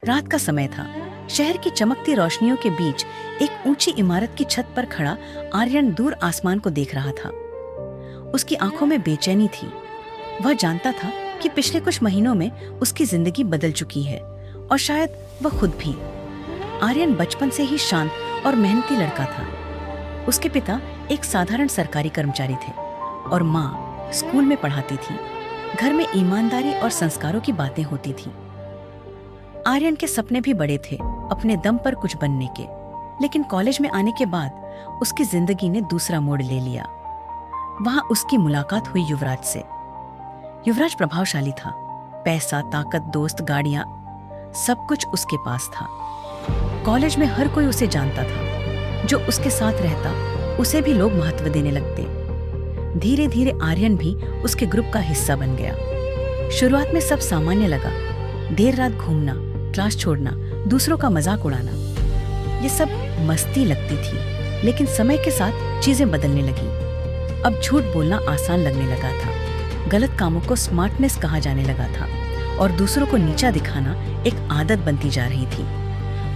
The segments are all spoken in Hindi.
रात का समय था। शहर की चमकती रोशनियों के बीच एक ऊंची इमारत की छत पर खड़ा आर्यन दूर आसमान को देख रहा था। उसकी आंखों में बेचैनी थी। वह जानता था कि पिछले कुछ महीनों में उसकी जिंदगी बदल चुकी है और शायद वह खुद भी। आर्यन बचपन से ही शांत और मेहनती लड़का था। उसके पिता एक साधारण सरकारी कर्मचारी थे और माँ स्कूल में पढ़ाती थी। घर में ईमानदारी और संस्कारों की बातें होती थी। आर्यन के सपने भी बड़े थे, अपने दम पर कुछ बनने के। लेकिन कॉलेज में आने के बाद उसकी जिंदगी ने दूसरा मोड़ ले लिया। वहां उसकी मुलाकात हुई युवराज से। युवराज प्रभावशाली था। पैसा, ताकत, दोस्त, गाड़ियां, सब कुछ उसके पास था। कॉलेज में हर कोई उसे जानता था। जो उसके साथ रहता उसे भी लोग महत्व देने लगते। धीरे धीरे आर्यन भी उसके ग्रुप का हिस्सा बन गया। शुरुआत में सब सामान्य लगा। देर रात घूमना, क्लास छोड़ना, दूसरों का मजाक उड़ाना, ये सब मस्ती लगती थी। लेकिन समय के साथ चीजें बदलने लगी। अब झूठ बोलना आसान लगने लगा था। गलत कामों को स्मार्टनेस कहा जाने लगा था और दूसरों को नीचा दिखाना एक आदत बनती जा रही थी।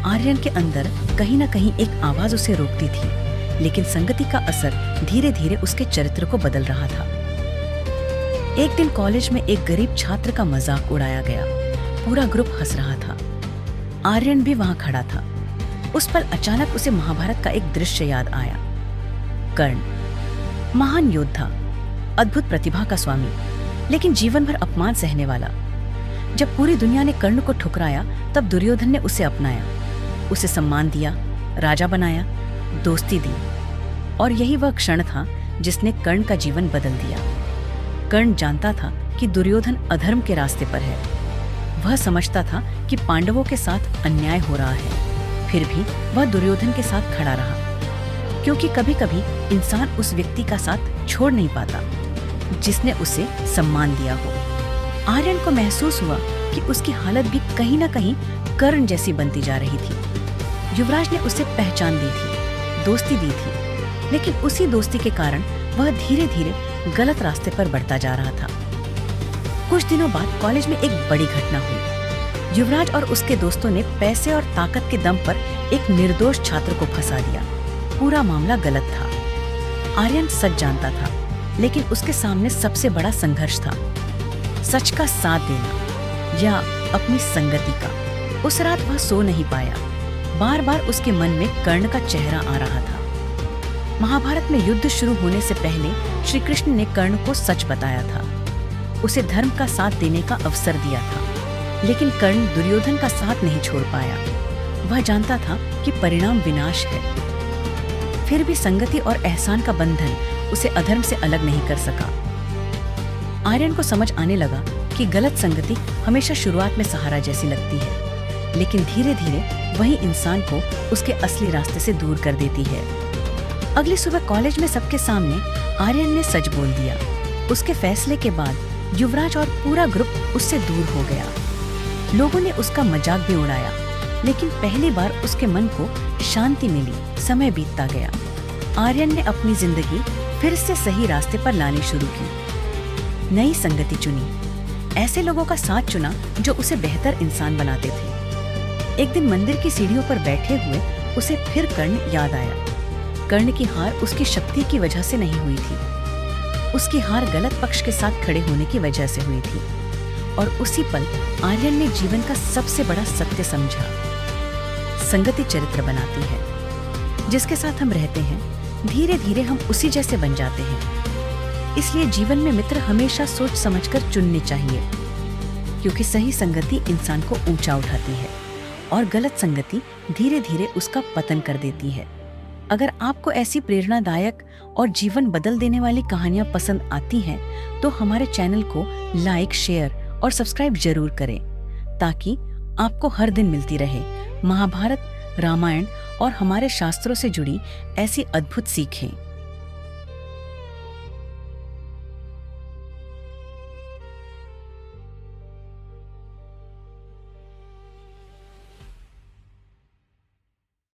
आर्यन के अंदर कहीं ना कहीं एक आवाज उसे रोकती थी, लेकिन संगति का असर धीरे धीरे उसके चरित्र को बदल रहा था। एक दिन कॉलेज में एक गरीब छात्र का मजाक उड़ाया गया। पूरा ग्रुप हंस रहा था। आर्यन भी वहां खड़ा था। उस पर अचानक उसे महाभारत का एक दृश्य याद आया। कर्ण, महान योद्धा, अद्भुत प्रतिभा का स्वामी, लेकिन जीवन भर अपमान सहने वाला। जब पूरी दुनिया ने कर्ण को ठुकराया, तब दुर्योधन ने उसे अपनाया, उसे सम्मान दिया, राजा बनाया, दोस्ती दी। और यही वह क्षण था जिसने कर्ण का जीवन बदल दिया। कर्ण जानता था कि दुर्योधन अधर्म के रास्ते पर है। वह समझता था कि पांडवों के साथ अन्याय हो रहा है। फिर भी वह दुर्योधन के साथ खड़ा रहा, क्योंकि कभी कभी इंसान उस व्यक्ति का साथ छोड़ नहीं पाता जिसने उसे सम्मान दिया हो। आर्यन को महसूस हुआ कि उसकी हालत भी कहीं ना कहीं कर्ण जैसी बनती जा रही थी। युवराज ने उसे पहचान दी थी, दोस्ती दी थी, लेकिन उसी दोस्ती के कारण वह धीरे धीरे गलत रास्ते पर बढ़ता जा रहा था। कुछ दिनों बाद कॉलेज में एक बड़ी घटना हुई। युवराज और उसके दोस्तों ने पैसे और ताकत के दम पर एक निर्दोष छात्र को फंसा दिया। पूरा मामला गलत था। आर्यन सच जानता था, लेकिन उसके सामने सबसे बड़ा संघर्ष था, सच का साथ देना या अपनी संगति का। उस रात वह सो नहीं पाया। बार बार उसके मन में कर्ण का चेहरा आ रहा था। महाभारत में युद्ध शुरू होने से पहले श्री कृष्ण ने कर्ण को सच बताया था, उसे धर्म का साथ देने का अवसर दिया था। लेकिन कर्ण दुर्योधन का साथ नहीं छोड़ पाया। वह जानता था कि परिणाम विनाश है। फिर भी संगति और एहसान का बंधन उसे अधर्म से अलग नहीं कर सका। आर्यन को समझ आने लगा कि गलत संगति हमेशा शुरुआत में सहारा जैसी लगती है, लेकिन धीरे धीरे वही इंसान को उसके असली रास्ते से दूर कर देती है। अगली सुबह कॉलेज में सबके सामने आर्यन ने सच बोल दिया। उसके फैसले के बाद युवराज और पूरा ग्रुप उससे दूर हो गया। लोगों ने उसका मजाक भी उड़ाया, लेकिन पहली बार उसके मन को शांति मिली। समय बीतता गया। आर्यन ने अपनी जिंदगी फिर से सही रास्ते पर लानी शुरू की। नई संगति चुनी, ऐसे लोगों का साथ चुना जो उसे बेहतर इंसान बनाते थे। एक दिन मंदिर की सीढ़ियों पर बैठे हुए उसे फिर कर्ण याद आया। कर्ण की हार उसकी शक्ति की वजह से नहीं हुई थी, उसकी हार गलत पक्ष के साथ खड़े होने की वजह से हुई थी। और उसी पल आर्यन ने जीवन का सबसे बड़ा सत्य समझा, संगति चरित्र बनाती है। जिसके साथ हम रहते हैं, धीरे धीरे हम उसी जैसे बन जाते हैं। इसलिए जीवन में मित्र हमेशा सोच समझकर चुनने चाहिए, क्योंकि सही संगति इंसान को ऊंचा उठाती है और गलत संगति धीरे धीरे उसका पतन कर देती है। अगर आपको ऐसी प्रेरणादायक और जीवन बदल देने वाली कहानियां पसंद आती हैं, तो हमारे चैनल को लाइक, शेयर और सब्सक्राइब जरूर करें, ताकि आपको हर दिन मिलती रहे महाभारत, रामायण और हमारे शास्त्रों से जुड़ी ऐसी अद्भुत सीखें।